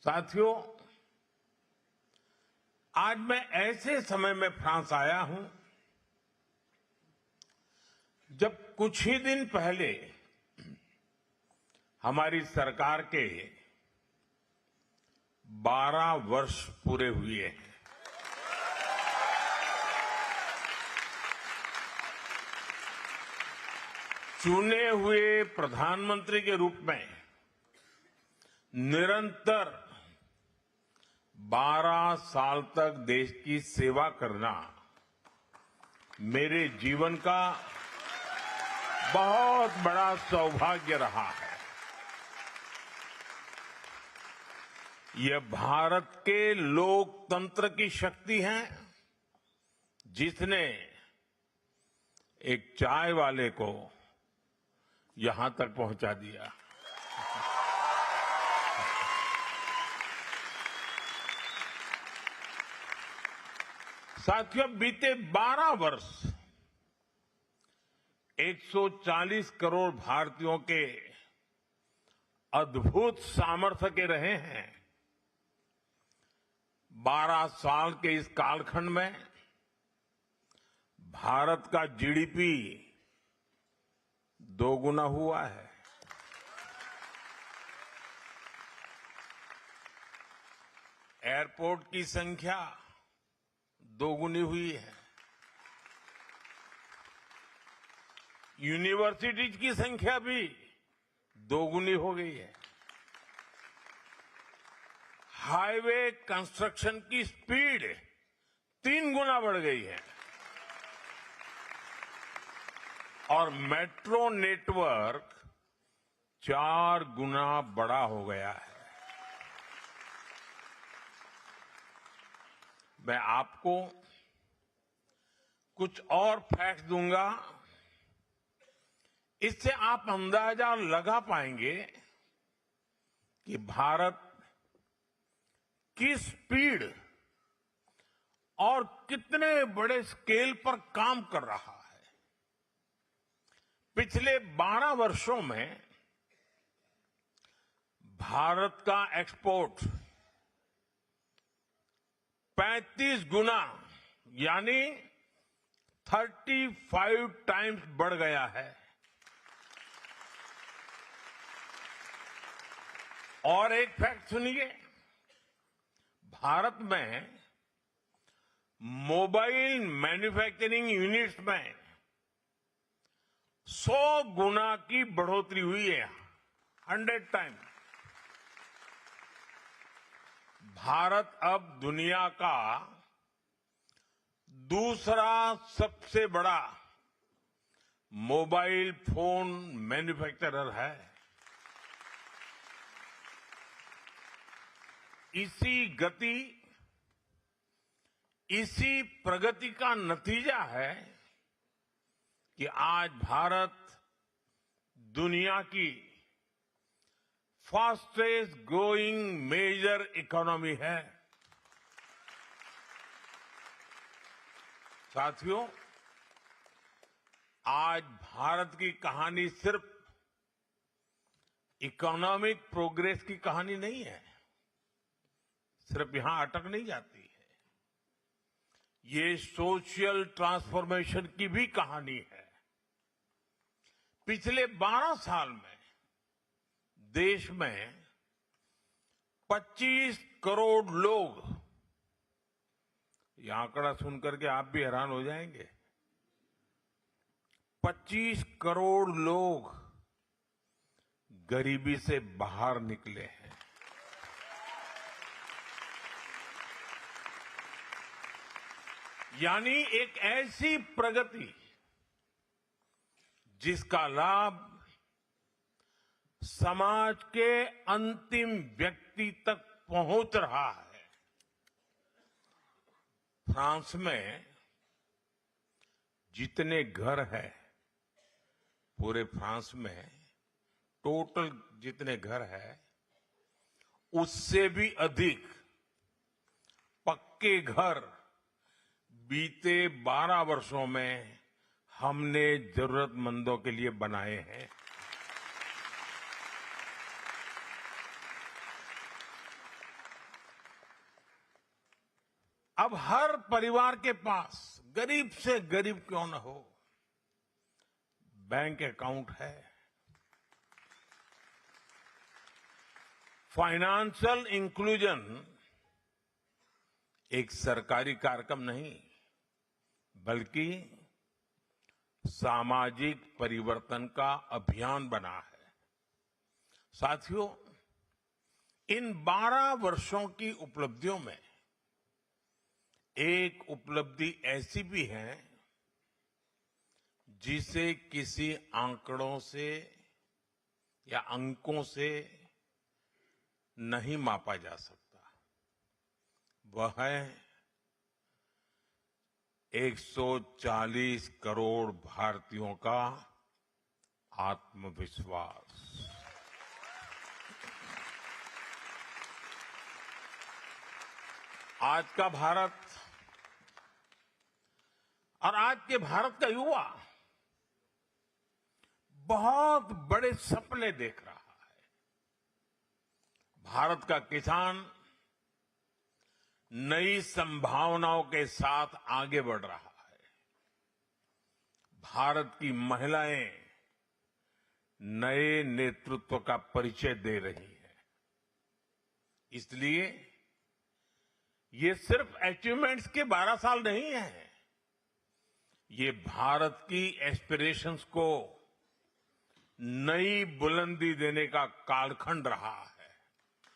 साथियों, आज मैं ऐसे समय में फ्रांस आया हूं जब कुछ ही दिन पहले हमारी सरकार के 12 वर्ष पूरे हुए हैं। चुने हुए प्रधानमंत्री के रूप में निरंतर 12 साल तक देश की सेवा करना मेरे जीवन का बहुत बड़ा सौभाग्य रहा है। यह भारत के लोकतंत्र की शक्ति है जिसने एक चाय वाले को यहां तक पहुंचा दिया। साथियों, बीते 12 वर्ष 140 करोड़ भारतीयों के अद्भुत सामर्थ्य के रहे हैं। 12 साल के इस कालखंड में भारत का जीडीपी दोगुना हुआ है। एयरपोर्ट की संख्या दोगुनी हुई है। यूनिवर्सिटीज की संख्या भी दोगुनी हो गई है। हाईवे कंस्ट्रक्शन की स्पीड 3 गुना बढ़ गई है और मेट्रो नेटवर्क 4 गुना बड़ा हो गया है। मैं आपको कुछ और फैक्ट दूंगा, इससे आप अंदाजा लगा पाएंगे कि भारत किस स्पीड और कितने बड़े स्केल पर काम कर रहा है। पिछले 12 वर्षों में भारत का एक्सपोर्ट 35 गुना यानी 35 टाइम्स बढ़ गया है। और एक फैक्ट सुनिए, भारत में मोबाइल मैन्युफैक्चरिंग यूनिट्स में 100 गुना की बढ़ोतरी हुई है। 100 टाइम्स। भारत अब दुनिया का दूसरा सबसे बड़ा मोबाइल फोन मैन्युफैक्चरर है। इसी गति, इसी प्रगति का नतीजा है कि आज भारत दुनिया की फास्टेस्ट ग्रोइंग मेजर इकोनॉमी है। साथियों, आज भारत की कहानी सिर्फ इकोनॉमिक प्रोग्रेस की कहानी नहीं है, सिर्फ यहां अटक नहीं जाती है। ये सोशल ट्रांसफॉर्मेशन की भी कहानी है। पिछले 12 साल में देश में 25 करोड़ लोग, यह आंकड़ा सुनकर के आप भी हैरान हो जाएंगे, 25 करोड़ लोग गरीबी से बाहर निकले हैं। यानी एक ऐसी प्रगति जिसका लाभ समाज के अंतिम व्यक्ति तक पहुंच रहा है। फ्रांस में जितने घर हैं, पूरे फ्रांस में टोटल जितने घर हैं, उससे भी अधिक पक्के घर बीते 12 वर्षों में हमने जरूरतमंदों के लिए बनाए हैं। अब हर परिवार के पास गरीब से गरीब क्यों न हो, बैंक अकाउंट है। फाइनेंशियल इंक्लूजन एक सरकारी कार्यक्रम नहीं, बल्कि सामाजिक परिवर्तन का अभियान बना है। साथियों, इन 12 वर्षों की उपलब्धियों में एक उपलब्धि ऐसी भी है जिसे किसी आंकड़ों से या अंकों से नहीं मापा जा सकता। वह है 140 करोड़ भारतीयों का आत्मविश्वास। आज का भारत और आज के भारत का युवा बहुत बड़े सपने देख रहा है। भारत का किसान नई संभावनाओं के साथ आगे बढ़ रहा है। भारत की महिलाएं नए नेतृत्व का परिचय दे रही है। इसलिए ये सिर्फ अचीवमेंट्स के 12 साल नहीं है, ये भारत की एस्पिरेशंस को नई बुलंदी देने का कालखंड रहा है।